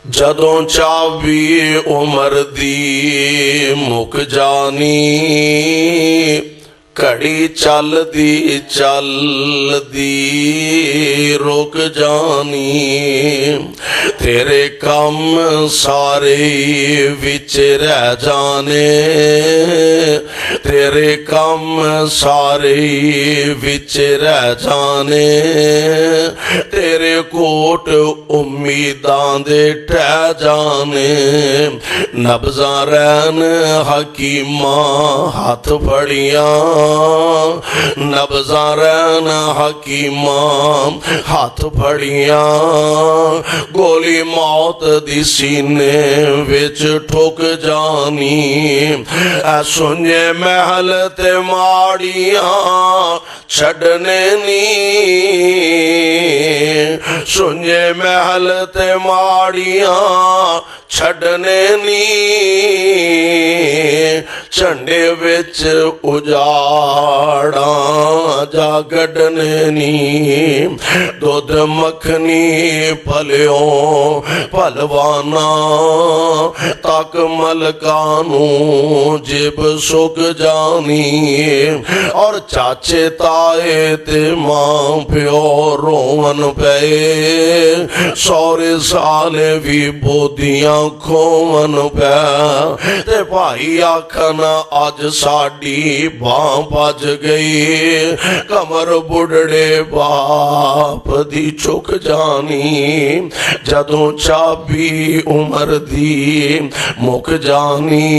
जदों चाबी उमर दी मुक जानी, घड़ी चलदी चलदी रुक जानी। तेरे कम सारे विच रह जाने, तेरे कम सारे विच रह जाने। तेरे कोट उम्मीदां दे टह जाने। नब्ज़ां रहन हकीमां हथ फड़ियां, नब्ज़ां रहन हकीमां हथ फड़ियां। गोली मौत दी सीने विच ठुक जानी। ऐ सुन्ने महल ते माड़ियां छड्डने नी, सुन्ने महल ते माड़ियां छड्डने नी। झंडे विच उजाड़ा जा गड्ढने नी। दुध मखनी पलियों पलवाना, तक मलकानू जिब सुक जानी। और चाचे ताए ते मां प्यो रोवन पे, सौरे साले भी बोदियां खोवन पै। ते भाई आखन अज साडी बां भज गई, कमर बुढ़ड़े बाप दी चुक जानी। जदों चाबी उमर दी मुक जानी,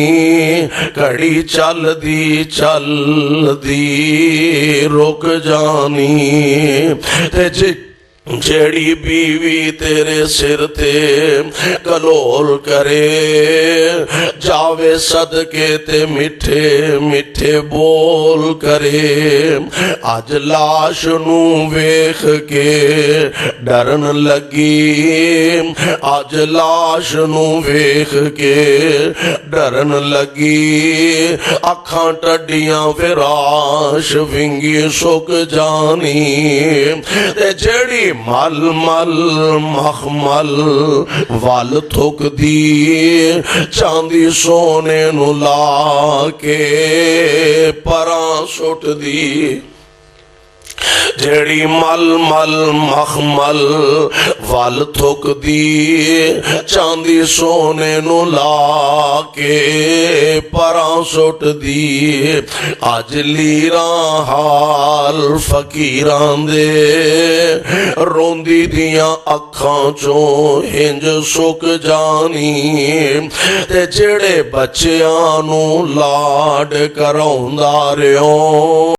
घड़ी चलदी चलदी रुक जानी। ते जेड़ी बीवी तेरे सिर ते कलोल करे, जावे सदके ते मिठे मिठे बोल करे। अज लाश नू वेख के डरन लगी, अज लाश नू वेख के डरन लगी। अखां टड्डियां फिराश विंगी सुक जानी। ते जेड़ी मल मल मखमल वल थुकदी, चांदी सोने नू ला के परां सुटदी। जेड़ी मल मल मखमल वल थुकदी, चांदी सोने नू ला के परां सुटदी। अज लीरां हाल फकीरां दे, रोंदी दियां अखां चों हिंज सुक जानी। ते जेड़े बच्चियां नू लाड कराउंदा रियो,